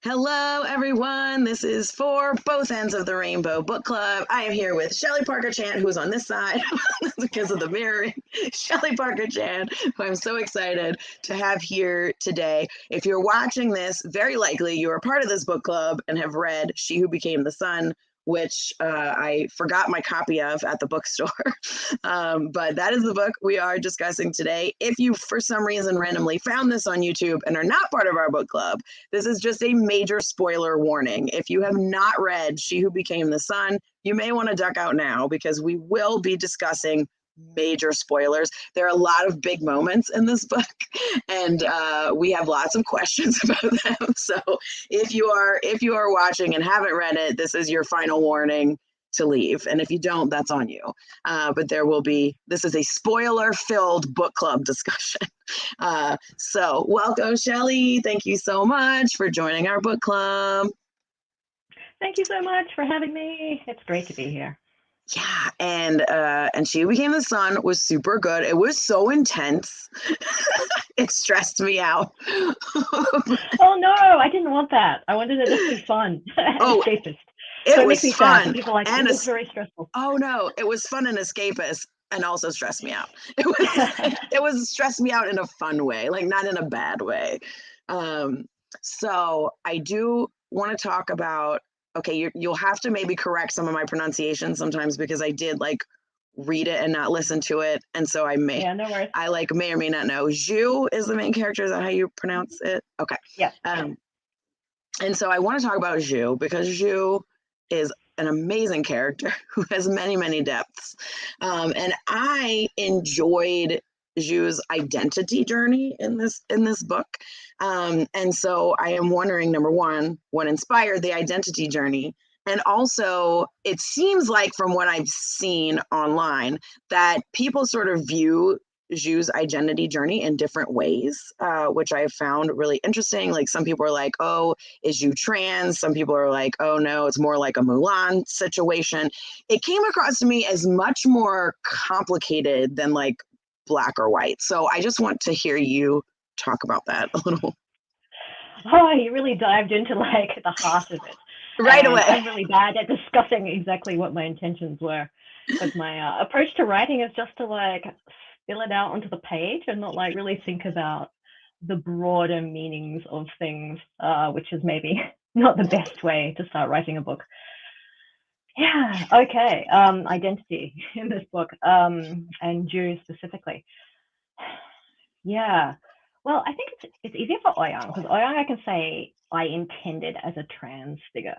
Hello, everyone. This is for Both Ends of the Rainbow Book Club. I am here with Shelley Parker-Chan, who is on this side because of the mirroring. Shelley Parker-Chan, who I'm so excited to have here today. If you're watching this, very likely you are part of this book club and have read She Who Became the Sun, which I forgot my copy of at the bookstore. But that is the book we are discussing today. If you, for some reason, randomly found this on YouTube and are not part of our book club, this is just a major spoiler warning. If you have not read She Who Became the Sun, you may want to duck out now because we will be discussing major spoilers. There are a lot of big moments in this book, and we have lots of questions about them. So if you are watching and haven't read it, this is your final warning to leave. And if you don't, that's on you. But this is a spoiler-filled book club discussion. So welcome, Shelley. Thank you so much for joining our book club. Thank you so much for having me. It's great to be here. Yeah, and She Who Became the Sun was super good. It was so intense. It stressed me out. Oh no, I didn't want that. I wanted it to be fun. Escapist. It was fun. People like it was very stressful. Oh no, it was fun and escapist and also stressed me out. It was stressed me out in a fun way, like not in a bad way. So I do want to talk about, okay, you'll have to maybe correct some of my pronunciation sometimes because I did read it and not listen to it, and so I may no worries. I may or may not know. Zhu is the main character. Is that how you pronounce it? Okay. Yeah. And so I want to talk about Zhu because Zhu is an amazing character who has many, many depths. And I enjoyed Zhu's identity journey in this book. And so I am wondering, number one, what inspired the identity journey? And also, it seems like from what I've seen online that people sort of view Zhu's identity journey in different ways, which I found really interesting. Like some people are like, oh, is Zhu trans? Some people are like, oh no, it's more like a Mulan situation. It came across to me as much more complicated than like black or white. So I just want to hear you talk about that a little. Oh, you really dived into the heart of it. Right away. I'm really bad at discussing exactly what my intentions were, but my approach to writing is just to spill it out onto the page and not really think about the broader meanings of things, which is maybe not the best way to start writing a book. Yeah, okay. Identity in this book, and Zhu specifically. Yeah. Well, I think it's easier for Ouyang because Ouyang I can say I intended as a trans figure.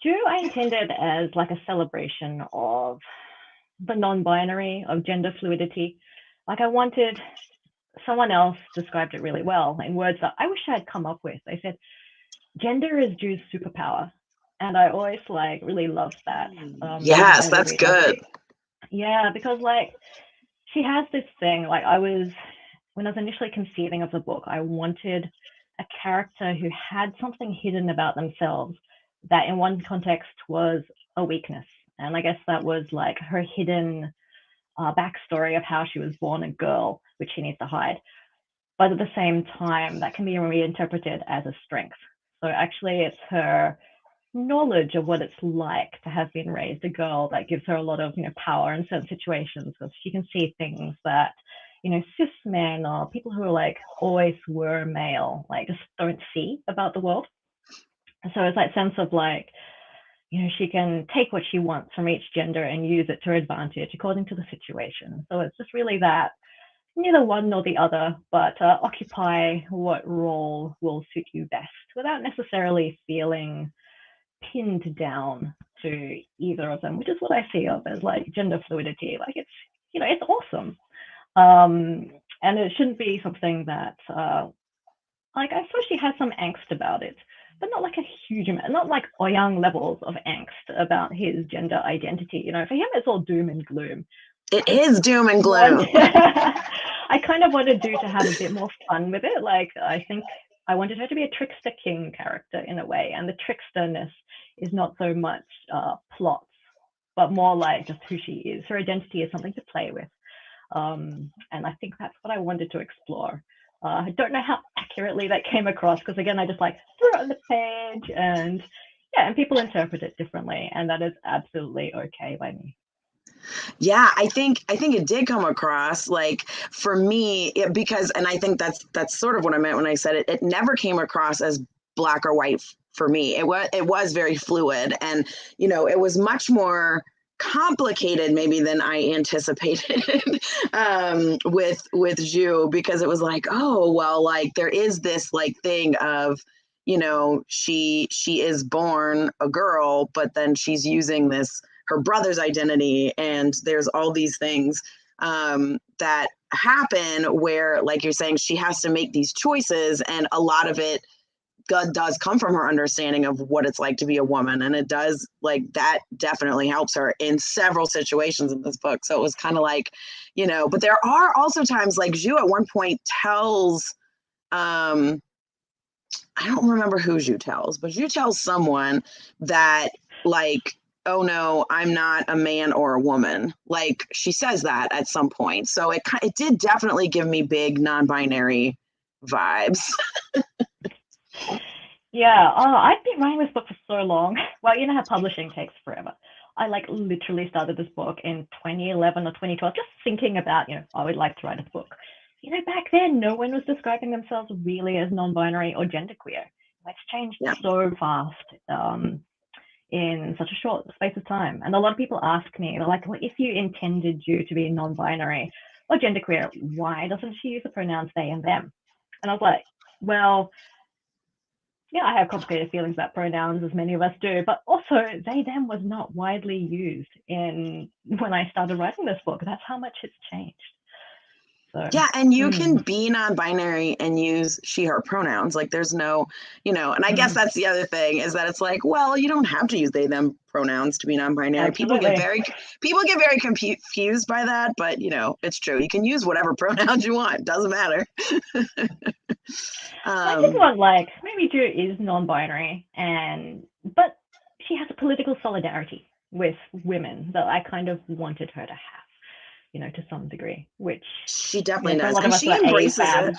Zhu I intended as a celebration of the non-binary, of gender fluidity. I wanted, someone else described it really well in words that I wish I had come up with. They said, gender is Zhu's superpower. And I always really loved that. Yes, that's good. Yeah, because she has this thing, when I was initially conceiving of the book, I wanted a character who had something hidden about themselves that in one context was a weakness. And I guess that was her hidden backstory of how she was born a girl, which she needs to hide. But at the same time, that can be reinterpreted as a strength. So actually, it's her knowledge of what it's like to have been raised a girl that gives her a lot of power in certain situations, because she can see things that cis men or people who are always were male just don't see about the world. So it's that sense of she can take what she wants from each gender and use it to her advantage according to the situation. So it's just really that neither one nor the other, but occupy what role will suit you best without necessarily feeling pinned down to either of them, which is what I see of as gender fluidity. It's it's awesome, and it shouldn't be something that I suppose she has some angst about it, but not a huge amount, not Ouyang levels of angst about his gender identity. For him it's all doom and gloom. It is doom and gloom. I kind of wanted Zhu to have a bit more fun with it. I think I wanted her to be a trickster king character in a way, and the tricksterness is not so much plots, but more just who she is. Her identity is something to play with, and I think that's what I wanted to explore. I don't know how accurately that came across because, again, I just wrote on the page, and yeah, and people interpret it differently, and that is absolutely okay by me. Yeah, I think it did come across like for me because, and I think that's sort of what I meant when I said it. It never came across as black or white for me. It was very fluid, and it was much more complicated maybe than I anticipated with Zhu, because it was like, oh well, like there is this like thing of she is born a girl, but then she's using this her brother's identity, and there's all these things that happen where, like you're saying, she has to make these choices, and a lot of it does come from her understanding of what it's like to be a woman, and it does, like, that definitely helps her in several situations in this book. So it was kind of like, but there are also times like Zhu at one point tells I don't remember who Zhu tells, but Zhu tells someone that, like, oh no, I'm not a man or a woman. Like, she says that at some point. So it did definitely give me big non-binary vibes. Yeah, I've been writing this book for so long. Well, you know how publishing takes forever. I like literally started this book in 2011 or 2012, just thinking about, I would like to write a book. Back then, no one was describing themselves really as non-binary or genderqueer. That's changed so fast in such a short space of time. And a lot of people ask me, they're like, well, if you intended you to be non-binary or genderqueer, why doesn't she use the pronouns they and them? And I was like, well, yeah, I have complicated feelings about pronouns, as many of us do, but also they, them was not widely used when I started writing this book. That's how much it's changed. So, yeah, and you can be non-binary and use she/her pronouns. Like, there's no, and I guess that's the other thing, is that it's like, well, you don't have to use they them pronouns to be non-binary. Absolutely. People get very confused by that, but it's true. You can use whatever pronouns you want. Doesn't matter. I just want, like, maybe Zhu is non-binary, but she has a political solidarity with women that I kind of wanted her to have. To some degree, which she definitely does. A lot of us she embraces it.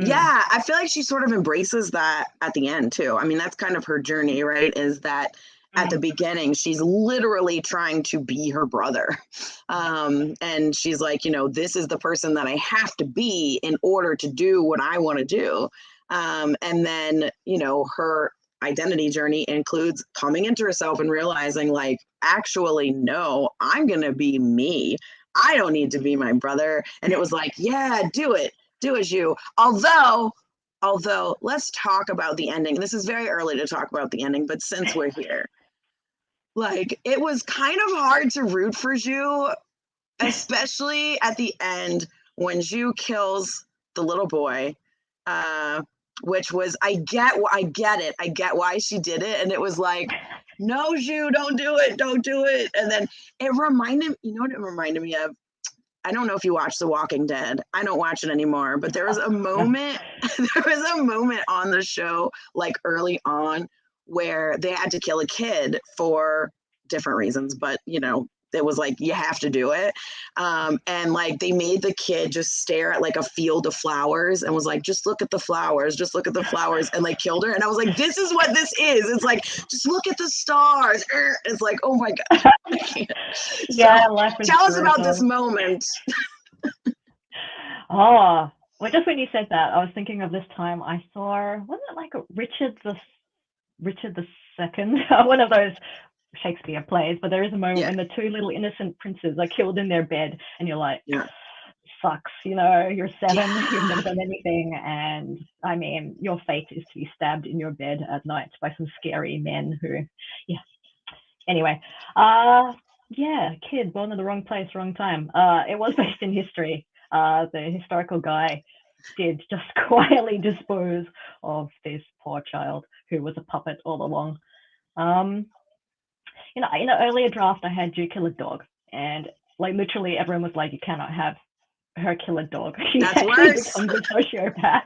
Yeah, I feel like she sort of embraces that at the end too. I mean, that's kind of her journey, right? Is that at the beginning, she's literally trying to be her brother. And she's like, this is the person that I have to be in order to do what I want to do. And then, her identity journey includes coming into herself and realizing, like, actually, no, I'm going to be me. I don't need to be my brother. And it was like, yeah, do it, Zhu. Although, let's talk about the ending. This is very early to talk about the ending, but since we're here, like, it was kind of hard to root for Zhu, especially at the end when Zhu kills the little boy, which was, I get it. I get why she did it. And it was like, no, Zhu, don't do it. And then it reminded me of? I don't know if you watch The Walking Dead. I don't watch it anymore, but there was a moment, on the show, like early on, where they had to kill a kid for different reasons, but it was like, you have to do it. And like, they made the kid just stare at like a field of flowers and was like, just look at the flowers, and like killed her. And I was like, this is what this is. It's like, just look at the stars. It's like, oh my God. Yeah, tell us about this moment. Well, just when you said that, I was thinking of this time I saw, wasn't it like Richard the Second, one of those Shakespeare plays, but there is a moment when the two little innocent princes are killed in their bed, and you're like, sucks, you're 7, you've never done anything, and I mean, your fate is to be stabbed in your bed at night by some scary men who, anyway, kid born in the wrong place, wrong time. It was based in history. The historical guy did just quietly dispose of this poor child who was a puppet all along. In an earlier draft, I had Zhu kill a dog, and like literally everyone was like, you cannot have her kill a dog. She That's actually worse. becomes a sociopath.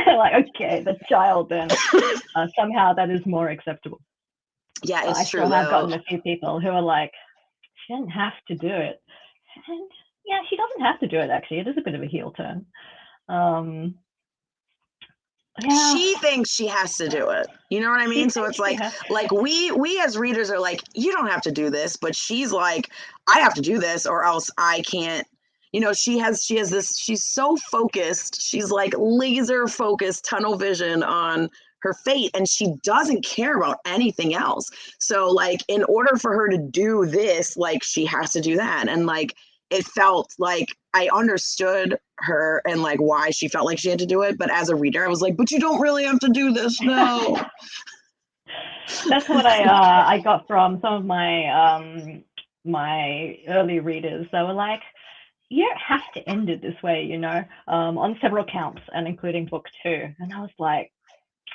Like, okay, the child then. Somehow that is more acceptable. Yeah, it's true. I still have gotten a few people who are like, she didn't have to do it. And yeah, she doesn't have to do it, actually. It is a bit of a heel turn. Yeah, she thinks she has to do it. You know what I she mean? So thinks it's she like has. we as readers are like, you don't have to do this, but she's like, I have to do this or else I can't. You know, she has this, she's so focused. She's like laser focused, tunnel vision on her fate, and she doesn't care about anything else. So like in order for her to do this, like she has to do that. And like it felt like I understood her and like why she felt like she had to do it. But as a reader, I was like, but you don't really have to do this. No. That's what I got from some of my early readers. They were like, you don't have to end it this way, on several counts and including book 2. And I was like,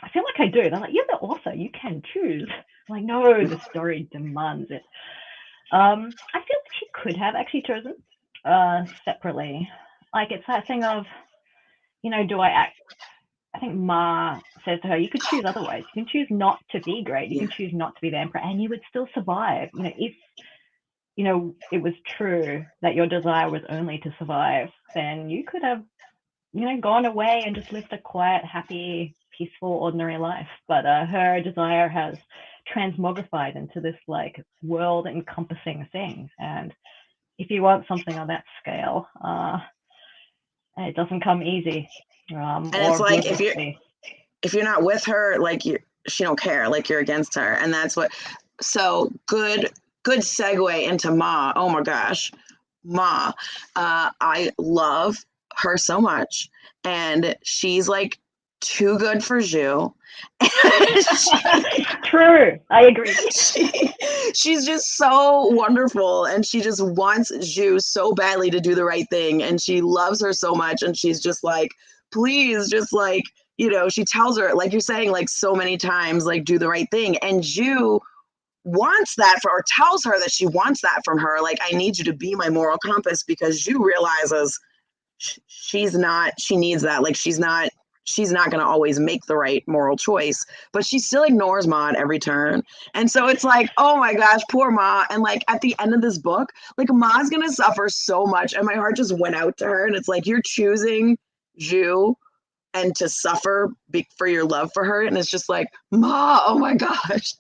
I feel like I do. They're like, you're the author, you can choose. I'm like, no, the story demands it. I feel like she could have actually chosen separately. Like it's that thing of, do I act? I think Ma says to her, you could choose otherwise. You can choose not to be great. You Yeah. can choose not to be the emperor, and you would still survive. If it was true that your desire was only to survive, then you could have, gone away and just lived a quiet, happy, peaceful, ordinary life. But her desire has transmogrified into this like world encompassing thing. And if you want something on that scale, it doesn't come easy. And it's Or like gloriously. if you're not with her, like she don't care, like you're against her. And that's what, so good segue into Ma. Oh my gosh. Ma. I love her so much. And she's like too good for Zhu. True, I agree. She's just so wonderful, and she just wants Zhu so badly to do the right thing, and she loves her so much, and she's just like, please, just like, she tells her, like you're saying, like so many times, like do the right thing, and Zhu wants that or tells her that she wants that from her, like, I need you to be my moral compass, because Zhu realizes she needs that, like she's not going to always make the right moral choice, but she still ignores Ma at every turn. And so it's like, oh my gosh, poor Ma. And like at the end of this book, like Ma's going to suffer so much. And my heart just went out to her. And it's like, you're choosing Zhu and to suffer for your love for her. And it's just like, Ma, oh my gosh.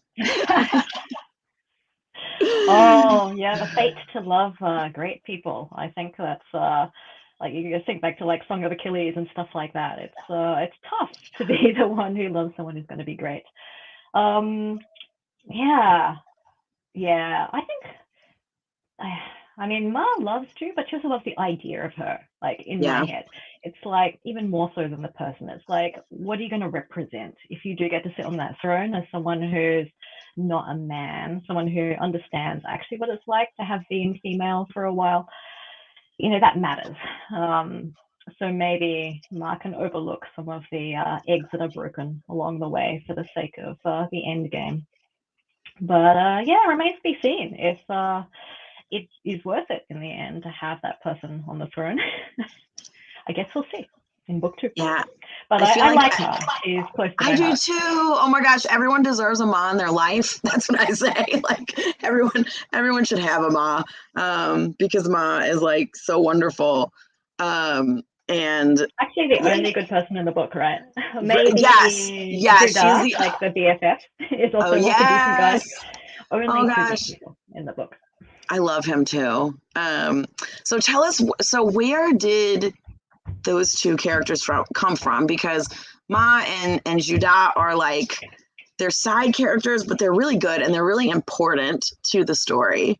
Oh yeah, the fate to love great people. I think that's like you think back to like Song of Achilles and stuff like that. It's tough to be the one who loves someone who's going to be great. Yeah, yeah. I mean, Ma loves Ju, but she also loves the idea of her. Like in my Yeah. head, it's like even more so than the person. It's like, what are you going to represent if you do get to sit on that throne as someone who's not a man, someone who understands actually what it's like to have been female for a while? That matters. So maybe Ma can overlook some of the eggs that are broken along the way for the sake of the end game. But yeah, it remains to be seen if it is worth it in the end to have that person on the throne. I guess we'll see in book 2. Yeah. But I like her. She's close to my I do heart. too. Oh my gosh, everyone deserves a Ma in their life. That's what I say. Like everyone should have a Ma, because Ma is like so wonderful. And Actually, the only good person in the book, right? yes, Maybe yes, she's Zhu'S, the. like the BFF, is Oh also like a decent guy. yes. Oh Only 2 good gosh, people in the book. I love him too. So tell us. So where did those two characters come from? Because Ma and Judah are like, they're side characters, but they're really good and they're really important to the story.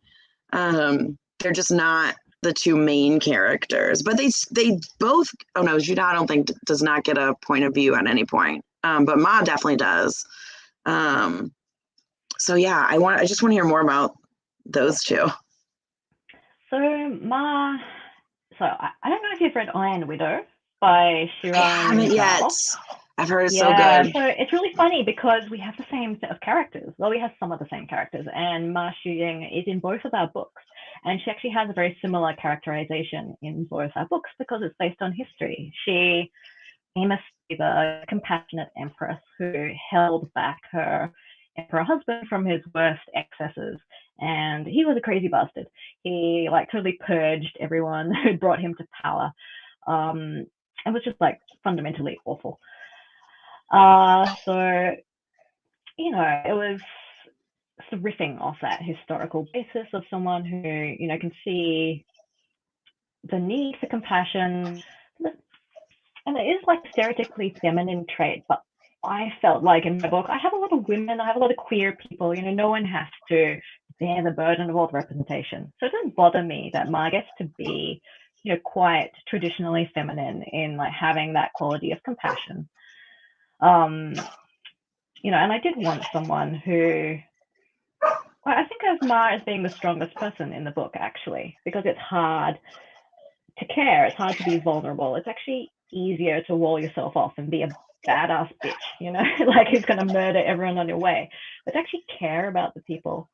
They're just not the two main characters, but they both. Oh no, Judah I don't think does not get a point of view at any point, but Ma definitely does. So yeah, I just want to hear more about those two. So Ma, I don't know if you've read Iron Widow by I Shiran haven't yet. Zhao. I've heard it's so Yeah, good. so it's really funny because we have the same set of characters. Well, we have some of the same characters, and Ma Shuying is in both of our books. And she actually has a very similar characterization in both our books because it's based on history. She famously the compassionate empress who held back her emperor husband from his worst excesses. And he was a crazy bastard. He like totally purged everyone who brought him to power. It was just like fundamentally awful. So, it was sort of riffing off that historical basis of someone who, can see the need for compassion. And it is like a stereotypically feminine trait, but I felt like in my book, I have a lot of women, I have a lot of queer people, no one has to bear the burden of all the representation. So it doesn't bother me that Ma gets to be, quite traditionally feminine in like having that quality of compassion. And I did want someone who, well, I think of Ma as being the strongest person in the book, actually, because it's hard to care. It's hard to be vulnerable. It's actually easier to wall yourself off and be a badass bitch, like who's going to murder everyone on your way. But to actually care about the people,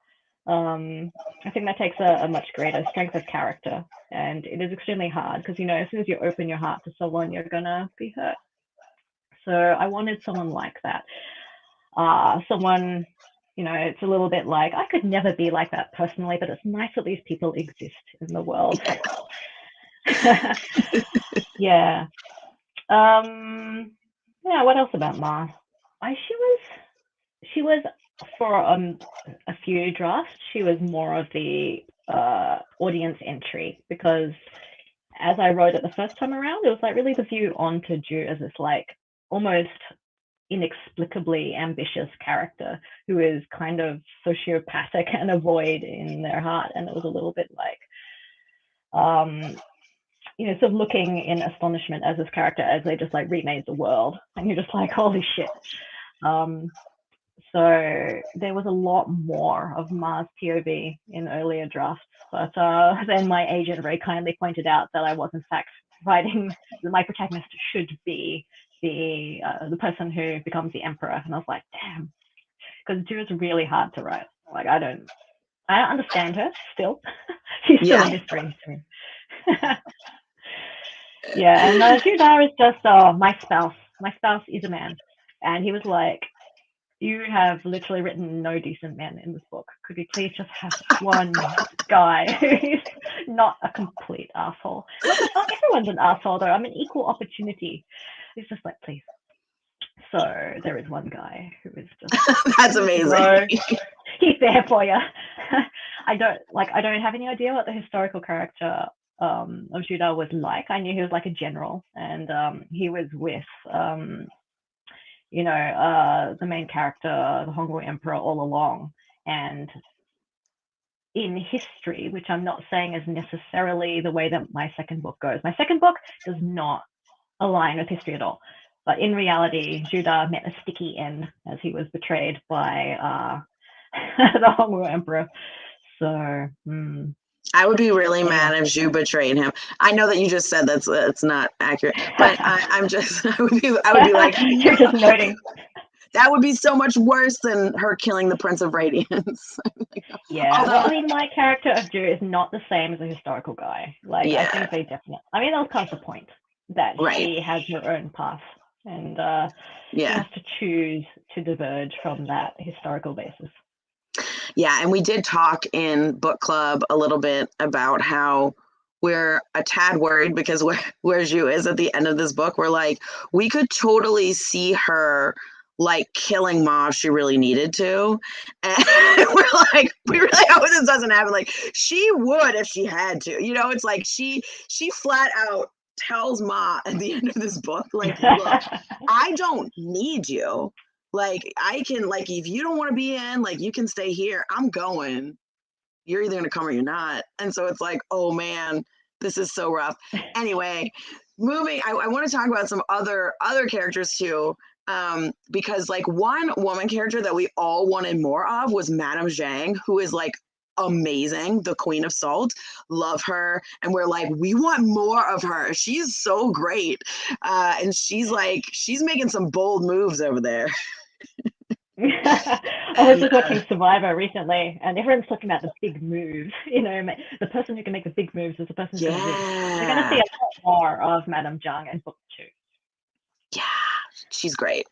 I think that takes a much greater strength of character. And it is extremely hard because, as soon as you open your heart to someone, you're going to be hurt. So I wanted someone like that. Someone, it's a little bit like, I could never be like that personally, but it's nice that these people exist in the world. Yeah. Yeah, what else about Ma? She was for a few drafts, she was more of the audience entry, because as I wrote it the first time around, it was like really the view onto Zhu as this like almost inexplicably ambitious character who is kind of sociopathic and a void in their heart. And it was a little bit like sort of looking in astonishment as this character as they just like remade the world, and you're just like, holy shit. So there was a lot more of Ma's POV in earlier drafts, but then my agent very kindly pointed out that I was in fact writing that my protagonist should be the person who becomes the emperor, and I was like, damn, because Zhu is really hard to write. Like I don't understand her still. She's still a mystery to me. Yeah, and Zhu'S is just my spouse. My spouse is a man, and he was like, you have literally written no decent men in this book. Could we please just have one guy who's not a complete asshole? Not everyone's an asshole, though. I'm an equal opportunity. It's just like, please. So there is one guy who is just that's amazing. He's there for you. I don't have any idea what the historical character of Zhu'S was like. I knew he was like a general, and he was with the main character, the Hongwu Emperor, all along. And in history, which I'm not saying is necessarily the way that my second book goes. My second book does not align with history at all. But in reality, Zhu'S met a sticky end as he was betrayed by the Hongwu Emperor. So I would be really mad if Zhu betrayed him. I know that you just said that's not accurate, but I would be like, you're just noting. That would be so much worse than her killing the Prince of Radiance. Yeah, well, I mean, my character of Zhu is not the same as a historical guy. Like, I think they definitely, I mean, that was kind of the point, that she has her own path, and she has to choose to diverge from that historical basis. Yeah, and we did talk in book club a little bit about how we're a tad worried because where Zhu is at the end of this book, we're like, we could totally see her like killing Ma if she really needed to. And we're like, we really hope this doesn't happen. Like, she would if she had to. It's like she flat out tells Ma at the end of this book, like, look, I don't need you. Like, I can, like, if you don't want to be in, like, you can stay here. I'm going. You're either going to come or you're not. And so it's like, oh, man, this is so rough. Anyway, moving, I want to talk about some other characters, too, because, like, one woman character that we all wanted more of was Madame Zhang, who is, like, amazing, the Queen of Salt. Love her, and we're like, we want more of her. She's so great, and she's making some bold moves over there. I was just watching Survivor recently, and everyone's talking about the big moves. The person who can make the big moves is the person who's going to win. We're going to see a lot more of Madame Zhang in book 2. Yeah, she's great.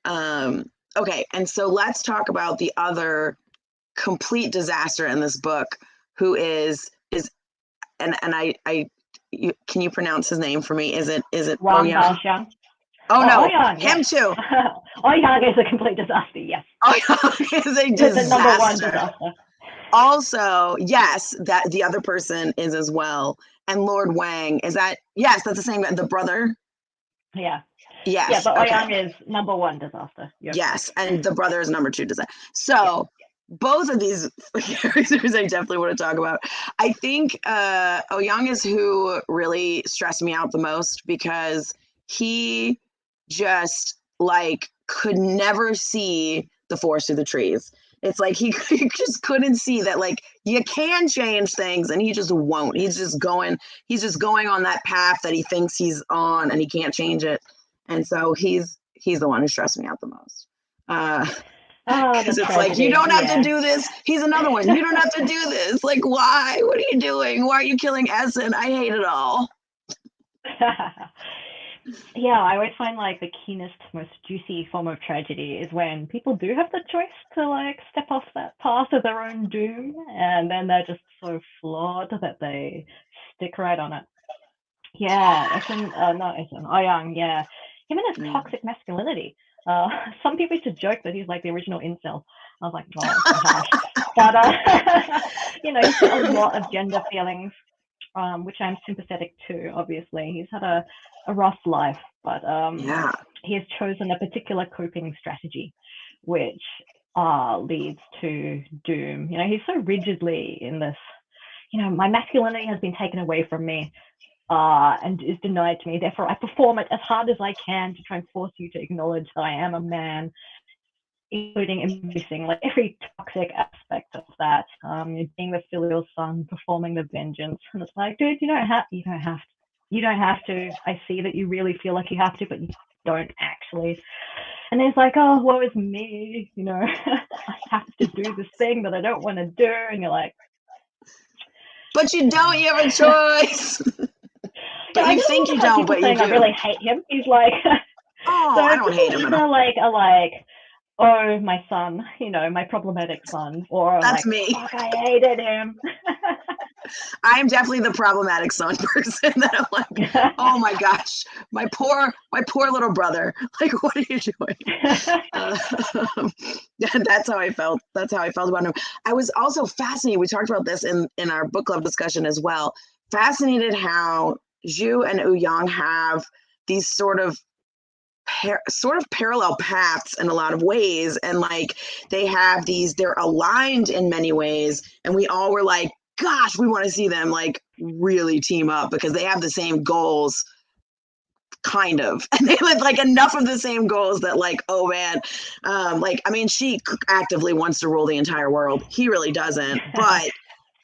Okay, and so let's talk about the other complete disaster in this book, who is and I can you pronounce his name for me? Is it Wang Baoxiang? Oh no, Yang, him yes. too. Yang is a complete disaster, yes. Yang is a He's the number one disaster. disaster. Also, yes, that the other person is as well. And Lord Wang, is that, yes, that's the same guy, the brother? Yeah. Yes. Yeah, but Okay. Yang is number one disaster. Yep. Yes, and the brother is number 2 disaster. So both of these characters I definitely want to talk about. I think Yang is who really stressed me out the most because he just like could never see the forest through the trees. It's like he just couldn't see that like you can change things and he just won't. He's just going on that path that he thinks he's on and he can't change it. And so he's the one who stressed me out the most. Because it's like, you don't have to do this. He's another one. You don't have to do this. Like, why? What are you doing? Why are you killing Essen? I hate it all. Yeah, I always find like the keenest, most juicy form of tragedy is when people do have the choice to like step off that path of their own doom, and then they're just so flawed that they stick right on it. Yeah, not Essen, Yang, yeah. Him and his toxic masculinity. Some people used to joke that he's like the original incel. I was like, oh gosh. But, he's got a lot of gender feelings, which I'm sympathetic to, obviously. He's had a rough life, but he has chosen a particular coping strategy, which leads to doom. He's so rigidly in this, my masculinity has been taken away from me. And is denied to me. Therefore, I perform it as hard as I can to try and force you to acknowledge that I am a man, including embracing like every toxic aspect of that. Being the filial son, performing the vengeance, and it's like, dude, you don't have to. I see that you really feel like you have to, but you don't actually. And it's like, oh, woe is me. I have to do this thing that I don't want to do, and you're like, but you don't. You have a choice. But you think you don't, but you do. I really hate him. He's like, oh, so I don't hate him at all. Like, oh, my son, my problematic son, or that's like, me. Fuck, I hated him. I am definitely the problematic son person that I'm like, oh my gosh, my poor little brother. Like, what are you doing? That's how I felt. That's how I felt about him. I was also fascinated. We talked about this in our book club discussion as well. Fascinated how Zhu and Yang have these sort of parallel paths in a lot of ways, and like they're aligned in many ways, and we all were like, gosh, we want to see them like really team up because they have the same goals, kind of, and they have like enough of the same goals that like, oh man, she actively wants to rule the entire world. He really doesn't, but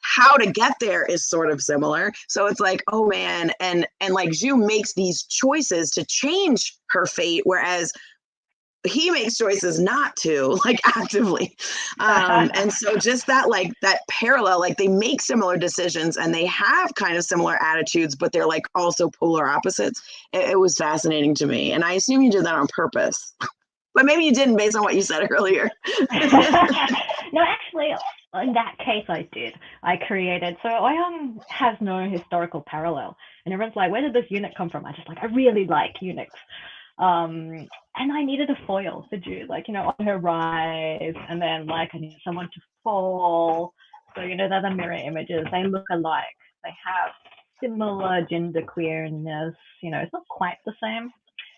how to get there is sort of similar. So it's like, oh man, and like Zhu makes these choices to change her fate, whereas he makes choices not to, like, actively. And so just that parallel, like they make similar decisions and they have kind of similar attitudes, but they're like also polar opposites. It was fascinating to me. And I assume you did that on purpose, but maybe you didn't based on what you said earlier. No, actually, in that case, I did. I created, so Ouyang has no historical parallel. And everyone's like, where did this eunuch come from? I really like eunuchs. And I needed a foil for Zhu, on her rise, and then I needed someone to fall. So, they're the mirror images. They look alike. They have similar gender queerness. It's not quite the same,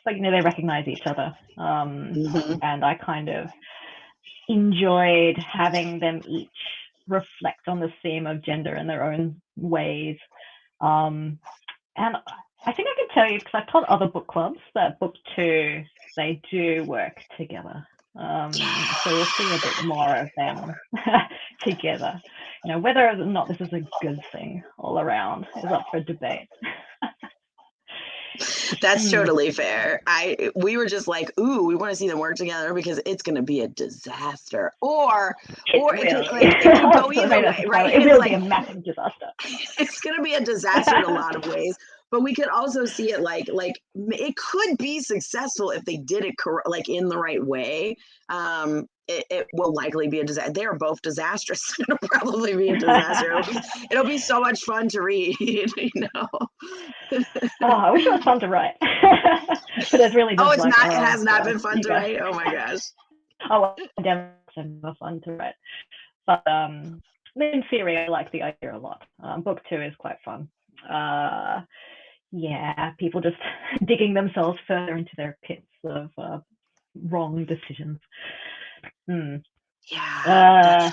but they recognize each other. And I kind of enjoyed having them each reflect on the theme of gender in their own ways. And I think I can tell you, because I've told other book clubs that book 2, they do work together. So you'll see a bit more of them together. Whether or not this is a good thing all around is up for debate. That's totally fair. We were just like, ooh, we want to see them work together because it's going to be a disaster. Or it could go either way, right? It will be a massive disaster. It's going to be a disaster in a lot of ways. But we could also see it like it could be successful if they did it in the right way. it will likely be a disaster. They are both disastrous. It'll probably be a disaster. It'll be so much fun to read, you know. I wish it was fun to write. But it's really just it's not. It has not been fun to write. Oh my gosh. Definitely never fun to write. But in theory, I like the idea a lot. Book 2 is quite fun. People just digging themselves further into their pits of wrong decisions. Yeah. I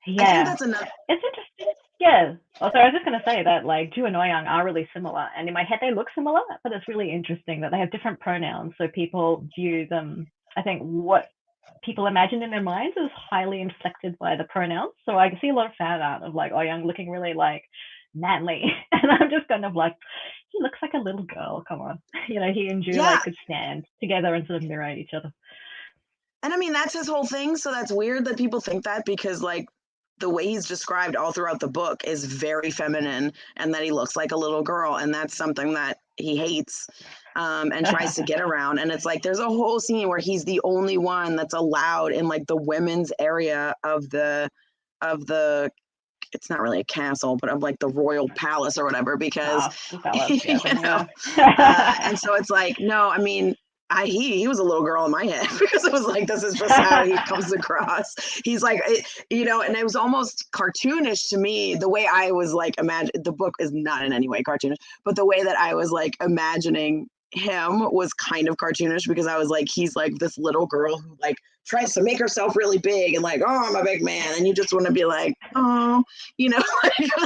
think that's enough. It's interesting. Yeah. Also, I was just going to say that like Zhu and Ouyang are really similar, and in my head they look similar, but it's really interesting that they have different pronouns, so people view them. I think what people imagine in their minds is highly inflected by the pronouns. So I see a lot of fan art of like Ouyang looking really like manly, and I'm just kind of like, he looks like a little girl. Come on, he and Zhu like could stand together and sort of mirror each other. And I mean, that's his whole thing. So that's weird that people think that, because like the way he's described all throughout the book is very feminine, and that he looks like a little girl. And that's something that he hates and tries to get around. And it's like, there's a whole scene where he's the only one that's allowed in like the women's area of the, it's not really a castle, but of like the royal palace or whatever, because, and so it's like, no, I mean, he was a little girl in my head, because it was like, this is just how he comes across. He's like, and it was almost cartoonish to me, the way I was like, the book is not in any way cartoonish, but the way that I was like imagining him was kind of cartoonish, because I was like, he's like this little girl who like tries to make herself really big and like, oh, I'm a big man, and you just want to be like, oh,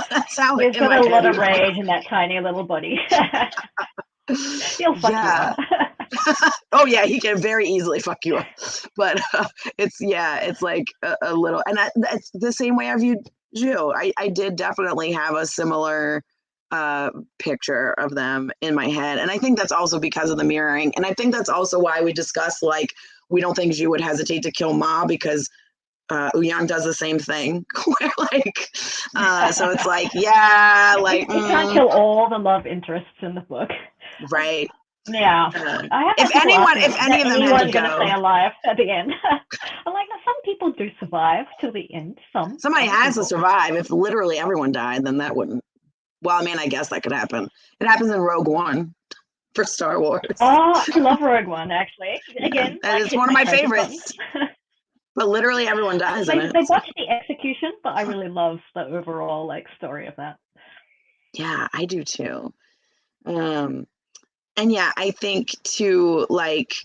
that's how he's got a lot of rage in that tiny little body. He'll fuck you up. Oh yeah, he can very easily fuck you up, but it's like a little, and that's the same way I viewed Zhu. I did definitely have a similar picture of them in my head, and I think that's also because of the mirroring, and I think that's also why we discussed like we don't think Zhu would hesitate to kill Ma, because Ouyang does the same thing. Where like so it's like you can't kill all the love interests in the book, right? Yeah. If any of them had to go, gonna stay alive at the end. I'm like, some people do survive till the end. Somebody has to survive. If literally everyone died, then that wouldn't. Well, I mean, I guess that could happen. It happens in Rogue One for Star Wars. Oh, I love Rogue One, actually. Again, it's one of my favorites. But literally everyone dies in it. They watch the execution, but I really love the overall like story of that. Yeah, I do too. And yeah, I think too, like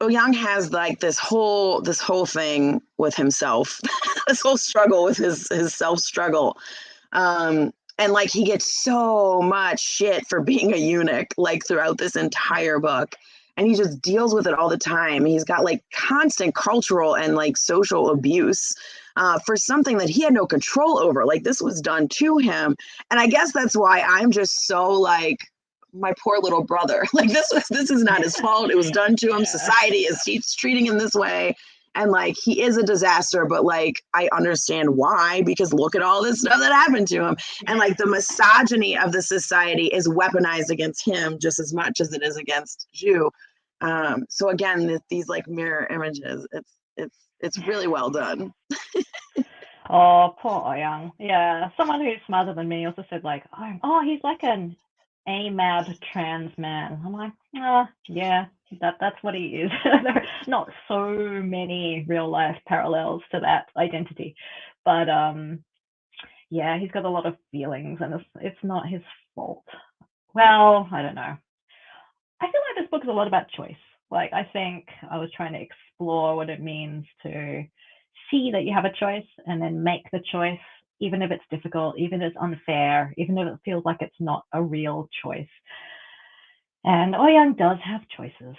Ouyang has like this whole thing with himself, this whole struggle with his self struggle. And like he gets so much shit for being a eunuch, like throughout this entire book. And he just deals with it all the time. He's got like constant cultural and like social abuse for something that he had no control over. Like this was done to him. And I guess that's why I'm just so like, my poor little brother. Like this is not his fault. It was done to him. Yeah. Society is treating him this way. And like, he is a disaster, but like, I understand why, because look at all this stuff that happened to him. And like the misogyny of the society is weaponized against him just as much as it is against Zhu. So again, these like mirror images, it's really well done. Oh, poor Ouyang. Yeah. Someone who's smarter than me also said like, oh, he's like an AMAB trans man. I'm like, yeah, that's what he is. There are not so many real life parallels to that identity, but yeah, he's got a lot of feelings, and it's not his fault. Well, I don't know. I feel like this book is a lot about choice. Like, I think I was trying to explore what it means to see that you have a choice and then make the choice, even if it's difficult, even if it's unfair, even if it feels like it's not a real choice. And Ouyang does have choices.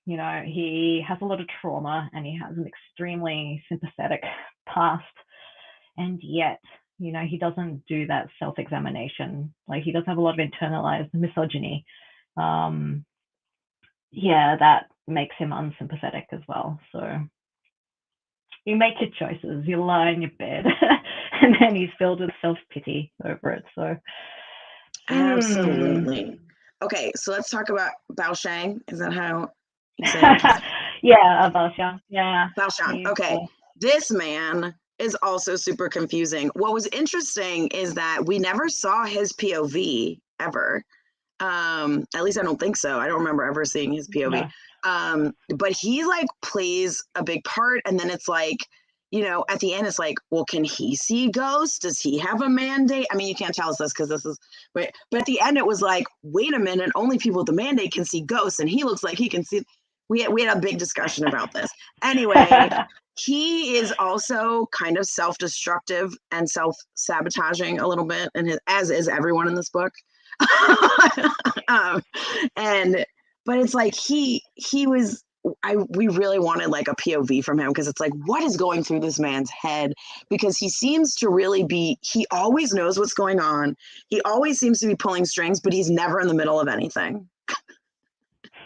He has a lot of trauma, and he has an extremely sympathetic past. And yet, he doesn't do that self-examination. Like, he does have a lot of internalized misogyny. Yeah, that makes him unsympathetic as well. So you make your choices, you lie in your bed, and then he's filled with self-pity over it. So absolutely. Okay, so let's talk about Bao Shang. Is that how you say it? Yeah, Bao Xiang. Yeah. Bao Shang. He's, Okay. This man is also super confusing. What was interesting is that we never saw his POV ever. At least I don't think so. I don't remember ever seeing his POV. no. But he like plays a big part, and then it's like, you know, at the end it's like, well, can he see ghosts? Does he have a mandate? I mean, you can't tell us this because this is, but at the end it was like, wait a minute, only people with the mandate can see ghosts, and he looks like he can see. We had a big discussion about this. Anyway, he is also kind of self-destructive and self-sabotaging a little bit, and as is everyone in this book. um, and but it's like we really wanted like a POV from him, because it's like, what is going through this man's head? Because he seems to really be, he always knows what's going on. He always seems to be pulling strings, but he's never in the middle of anything.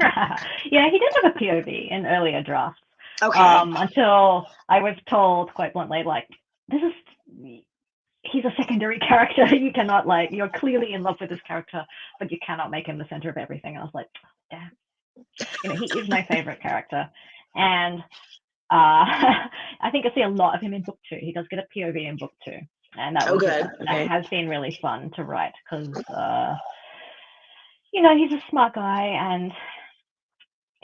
Yeah, he did have a POV in earlier drafts. Okay. Until I was told quite bluntly, like, this is, he's a secondary character. You cannot, like, you're clearly in love with this character, but you cannot make him the center of everything. I was like, damn. You know, he is my favorite character. And I think I see a lot of him in book 2. He does get a POV in book 2. And that has been really fun to write, because, you know, he's a smart guy, and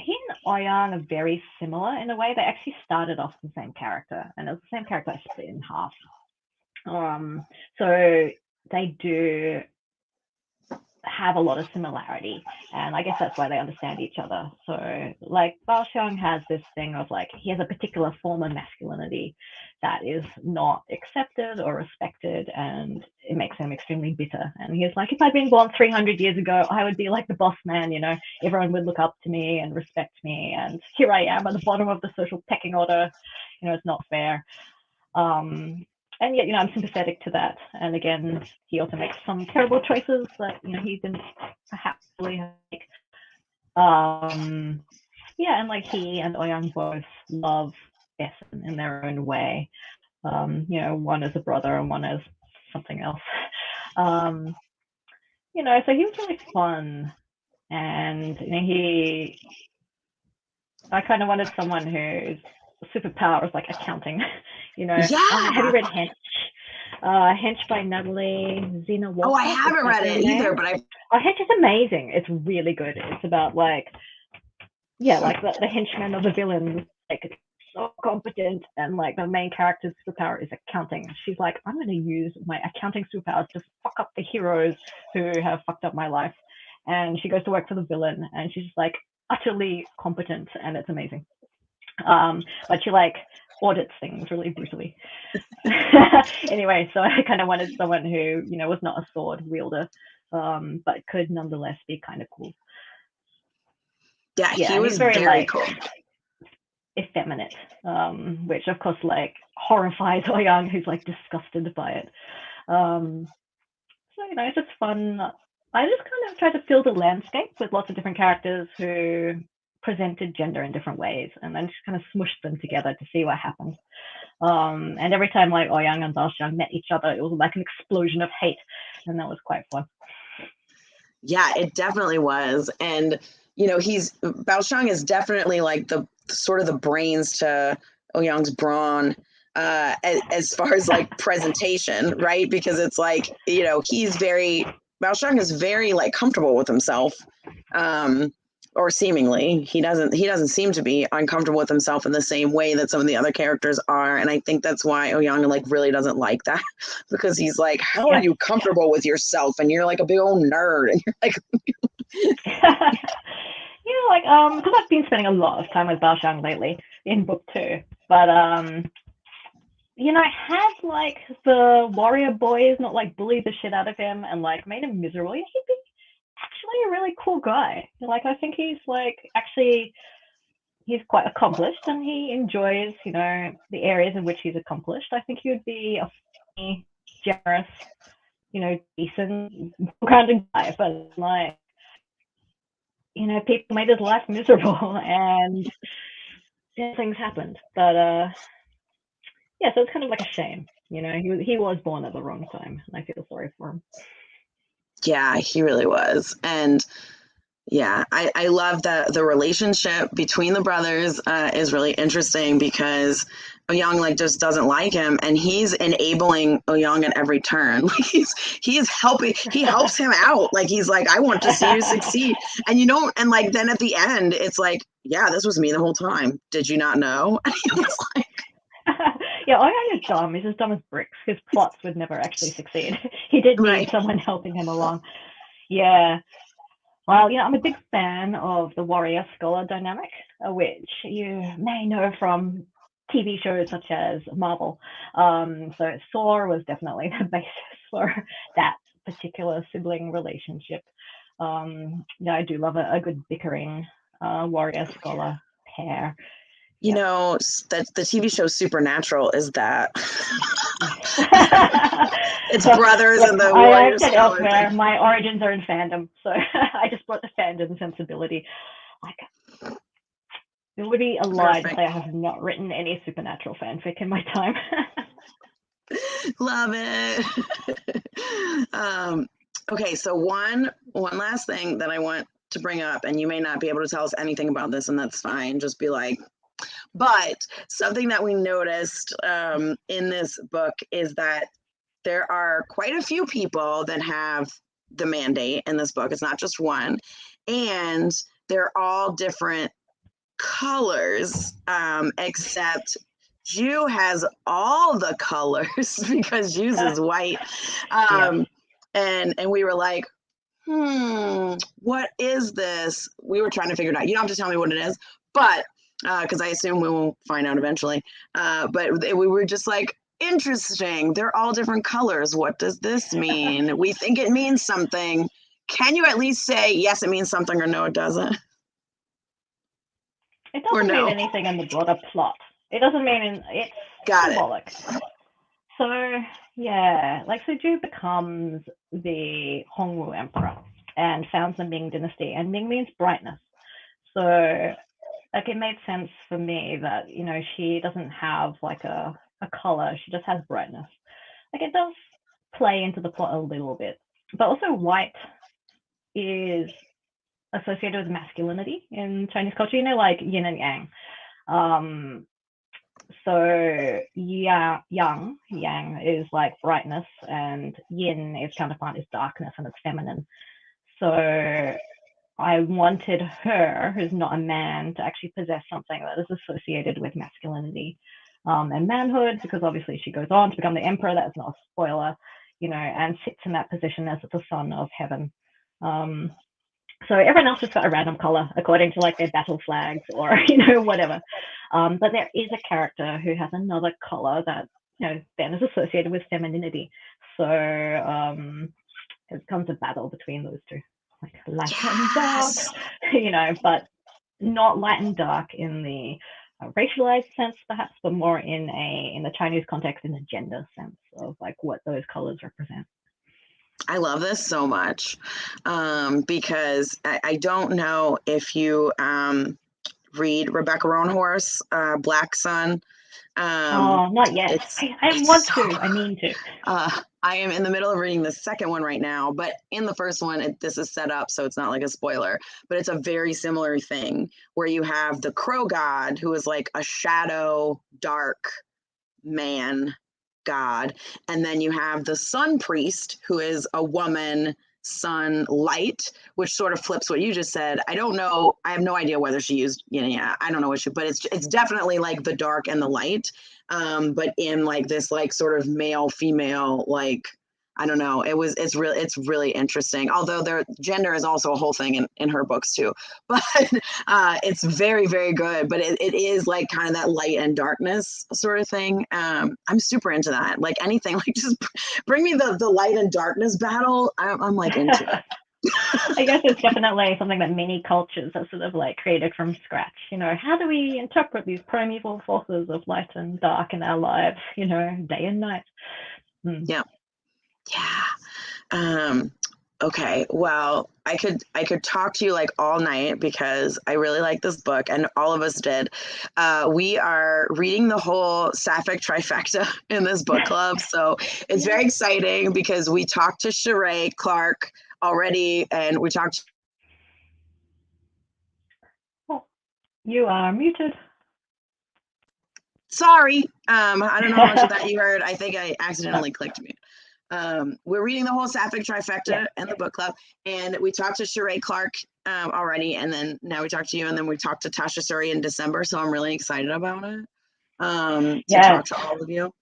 he and Ouyang are very similar in a way. They actually started off the same character, and it was the same character I split in half. So they do have a lot of similarity, and I guess that's why they understand each other. So like Bao Xiang has this thing of like, he has a particular form of masculinity that is not accepted or respected, and it makes him extremely bitter. And he's like, if I'd been born 300 years ago, I would be like the boss man, you know, everyone would look up to me and respect me, and here I am at the bottom of the social pecking order, you know, it's not fair. And yet, you know, I'm sympathetic to that. And again, he also makes some terrible choices that, you know, he didn't perhaps really make. Yeah, and like he and Ouyang both love Essen in their own way. You know, one as a brother and one as something else. You know, so he was really fun. And, you know, I kind of wanted someone whose superpower was like accounting, you know. Yeah. Have you read Hench? Hench by Natalie Zena Walker. Oh, I haven't read it either, but Hench is amazing. It's really good. It's about like, yeah, like the henchmen of the villain, like so competent, and like the main character's superpower is accounting. She's like, I'm going to use my accounting superpowers to fuck up the heroes who have fucked up my life. And she goes to work for the villain, and she's like utterly competent, and it's amazing. But she like audits things really brutally. Anyway, so I kind of wanted someone who, you know, was not a sword wielder, but could nonetheless be kind of cool. Yeah, he was very cool. Effeminate, which of course like horrifies Ouyang, who's like disgusted by it. So, you know, it's just fun. I just kind of tried to fill the landscape with lots of different characters who presented gender in different ways, and then just kind of smushed them together to see what happened. And every time like Ouyang and Bao Xiang met each other, it was like an explosion of hate, and that was quite fun. Yeah, it definitely was. And you know, Bao Xiang is definitely like the sort of the brains to Ouyang's brawn, as far as like presentation, right? Because it's like, you know, Bao Xiang is very like comfortable with himself, or seemingly. He doesn't seem to be uncomfortable with himself in the same way that some of the other characters are, and I think that's why Ouyang like really doesn't like that, because he's like, how are you comfortable with yourself, and you're like a big old nerd, and you're like yeah, like because I've been spending a lot of time with Bao Xiang lately in book 2, but you know, had like the warrior boys not like bullied the shit out of him and like made him miserable, he'd be actually a really cool guy. Like, I think he's like actually, he's quite accomplished, and he enjoys, you know, the areas in which he's accomplished. I think he would be a funny, generous, you know, decent, grounded guy, but like, you know, people made his life miserable, and things happened. But yeah, so it's kind of like a shame. You know, he was born at the wrong time, and I feel sorry for him. Yeah, he really was. And Yeah, I love that the relationship between the brothers is really interesting because Young like just doesn't like him, and he's enabling Young at every turn. Like he's helping, he helps him out. Like he's like, I want to see you succeed, and and like then at the end, it's like, yeah, this was me the whole time. Did you not know? And he was like, Yeah, Oyan is dumb. He's as dumb as bricks. His plots would never actually succeed. He did need right, someone helping him along. Yeah. Well, I'm a big fan of the warrior scholar dynamic, which you may know from TV shows such as Marvel. So Thor was definitely the basis for that particular sibling relationship. Yeah, I do love a good bickering warrior scholar pair. Yep. that the TV show Supernatural is that. It's So, brothers look, and the I warrior said scholar elsewhere, thing. my origins are in fandom, so I just brought the fandom sensibility. Like, it would be a lie to Perfect. say I have not written any supernatural fanfic in my time. Love it. Okay, so one last thing that I want to bring up, and you may not be able to tell us anything about this, and that's fine. Just be like, but something that we noticed in this book is that there are quite a few people that have the mandate in this book. It's not just one, and they're all different colors, except Zhu has all the colors because Zhu's is white. Yes. And we were like, what is this? We were trying to figure it out. You don't have to tell me what it is, but because I assume we will find out eventually. But we were just like, interesting. They're all different colors. What does this mean? We think it means something. Can you at least say yes, it means something, or no, it doesn't? It Or doesn't mean no? anything in the broader plot. It doesn't mean it's Got it. symbolic. So, yeah, like Suju becomes the Hongwu emperor and founds the Ming dynasty, and Ming means brightness. So, like, it made sense for me that, she doesn't have like a color, she just has brightness. Like, it does play into the plot a little bit. But also, white is associated with masculinity in Chinese culture, like yin and yang. So yang is like brightness, and yin, its counterpart, is darkness and it's feminine. So I wanted her, who's not a man, to actually possess something that is associated with masculinity and manhood, because obviously she goes on to become the emperor. That's not a spoiler, and sits in that position as the son of heaven. So everyone else just got a random color according to like their battle flags or whatever. But there is a character who has another color that then is associated with femininity. So it becomes a battle between those two, like light and dark, Yes. but not light and dark in the racialized sense, perhaps, but more in the Chinese context, in a gender sense of like what those colors represent. I love this so much because I don't know if you read Rebecca Roanhorse, Black Sun. Not yet. It's I it's want so to. I mean to. I am in the middle of reading the second one right now, but in the first one, this is set up so it's not like a spoiler, but it's a very similar thing where you have the crow god who is like a shadow, dark man god, and then you have the sun priest who is a woman, sun, light, which sort of flips what you just said. I don't know, I have no idea whether she used I don't know what she, but it's definitely like the dark and the light, but in like this like sort of male female, like I don't know. It's really interesting. Although their gender is also a whole thing in her books too. But it's very, very good. But it is like kind of that light and darkness sort of thing. I'm super into that. Like anything, like just bring me the light and darkness battle. I'm like into it. I guess it's definitely something that many cultures have sort of like created from scratch. How do we interpret these primeval forces of light and dark in our lives, day and night? Yeah. Yeah. Okay, well, I could talk to you like all night because I really like this book, and all of us did. We are reading the whole Sapphic trifecta in this book club, so it's very exciting because we talked to Sheree Clark already, and we talked You are muted. Sorry. I don't know how much of that you heard. I think I accidentally clicked mute. We're reading the whole Sapphic trifecta in the book club, and we talked to Shelley Clark already, and then now we talked to you, and then we talked to Tasha Suri in December, so I'm really excited about it to talk to all of you.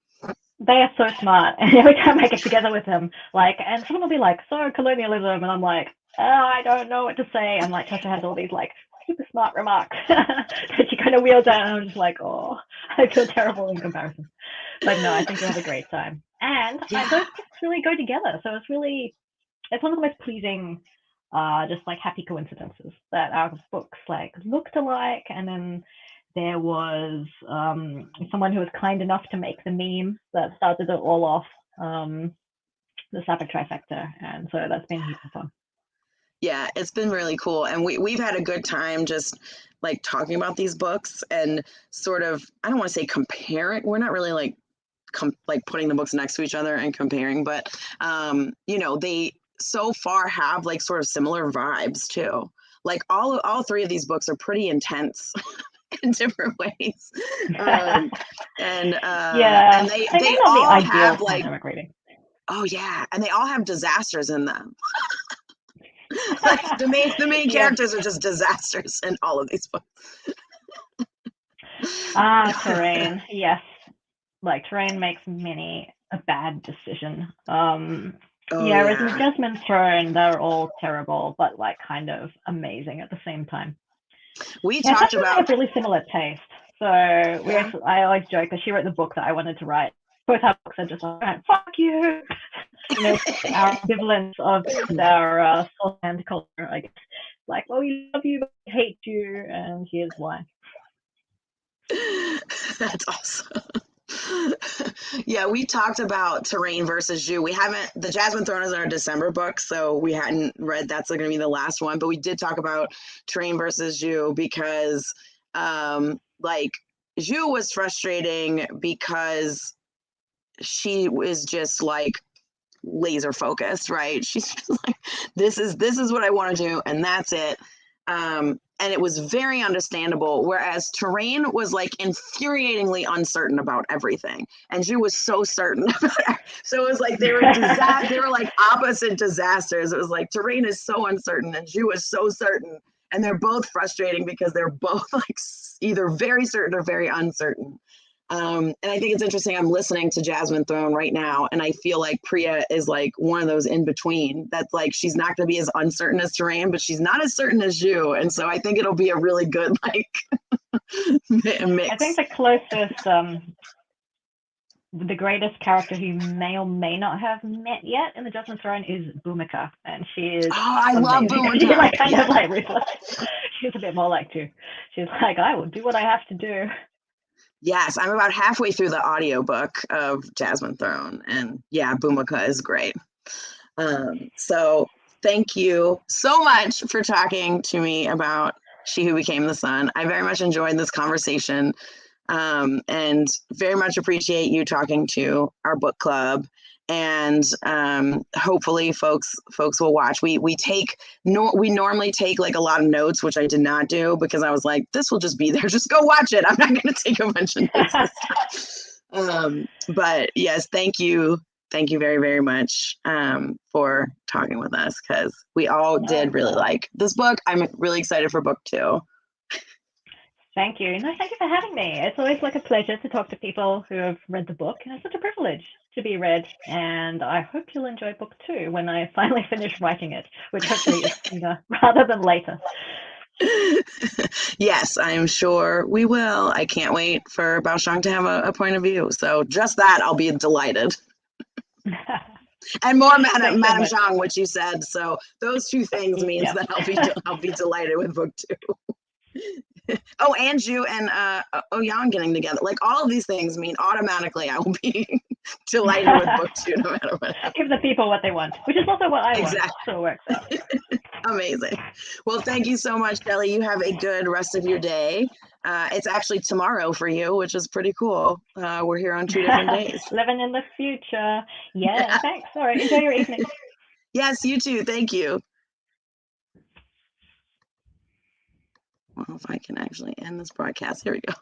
They are so smart, and every time I get together with them, like, and someone will be like, so colonialism, and I'm like, oh, I don't know what to say. I'm like, Tasha has all these like super smart remarks that she kind of wheels out, and I'm just like, oh, I feel terrible in comparison. But no, I think you'll have a great time. And those books really go together. So it's one of the most pleasing, just like happy coincidences that our books like looked alike. And then there was someone who was kind enough to make the meme that started it all off, the Sapphic trifecta. And so that's been heaps of fun. Yeah, it's been really cool. And we've had a good time just like talking about these books and sort of, I don't want to say comparing. We're not really like putting the books next to each other and comparing, but they so far have like sort of similar vibes too. Like all three of these books are pretty intense in different ways. And they all have like, oh yeah, and they all have disasters in them. Like the main characters are just disasters in all of these books. Terrain, yes. Like Terrain makes many a bad decision. Whereas in Jasmine's Throne, they're all terrible, but like kind of amazing at the same time. We talked about have really similar taste. So I always joke that she wrote the book that I wanted to write. Both our books are just like, fuck you. Our ambivalence of our soul and culture, I guess. Like, well, we love you, but we hate you, and here's why. That's awesome. Yeah, we talked about Terrain versus Zhu. We haven't, the Jasmine Throne is our December book, so we hadn't read, that's going to be the last one, but we did talk about Terrain versus Zhu because like Zhu was frustrating because she was just like laser focused, right? She's just like, this is what I want to do, and that's it. And it was very understandable, whereas Terrain was like infuriatingly uncertain about everything, and Zhu was so certain about it. So it was like they were like opposite disasters. It was like Terrain is so uncertain and Zhu is so certain, and they're both frustrating because they're both like either very certain or very uncertain. And I think it's interesting. I'm listening to Jasmine Throne right now, and I feel like Priya is like one of those in between. That's like she's not going to be as uncertain as Terrain, but she's not as certain as Zhu. And so I think it'll be a really good like mix. I think the closest, the greatest character who may or may not have met yet in the Jasmine Throne is Bhumika, and she is. Oh, I love Bhumika. She's like kind of like ruthless. She's a bit more like you. She's like, I will do what I have to do. Yes, I'm about halfway through the audiobook of Jasmine Throne, and yeah, Bhumika is great. So thank you so much for talking to me about She Who Became the Sun. I very much enjoyed this conversation, and very much appreciate you talking to our book club. And hopefully folks will watch. We normally take like a lot of notes, which I did not do because I was like, this will just be there. Just go watch it. I'm not going to take a bunch of notes this time. But yes, thank you very, very much for talking with us, because we all did really like this book. I'm really excited for book 2. Thank you. No, thank you for having me. It's always like a pleasure to talk to people who have read the book, and it's such a privilege to be read. And I hope you'll enjoy book 2 when I finally finish writing it, which hopefully is sooner rather than later. Yes, I'm sure we will. I can't wait for Bao Shang to have a point of view. So just that, I'll be delighted. And more Madame Zhang, which you said. So those two things means that I'll be delighted with book 2. Oh, and Zhu and Ouyang getting together. Like all of these things mean automatically I will be delighted with book 2 no matter what. Give the people what they want, which is also what I want. So it works out. Amazing. Well, thank you so much, Shelley. You have a good rest of your day. It's actually tomorrow for you, which is pretty cool. We're here on 2 different days. Living in the future. Yeah, thanks. All right, enjoy your evening. Yes, you too. Thank you. Well, if I can actually end this broadcast. Here we go.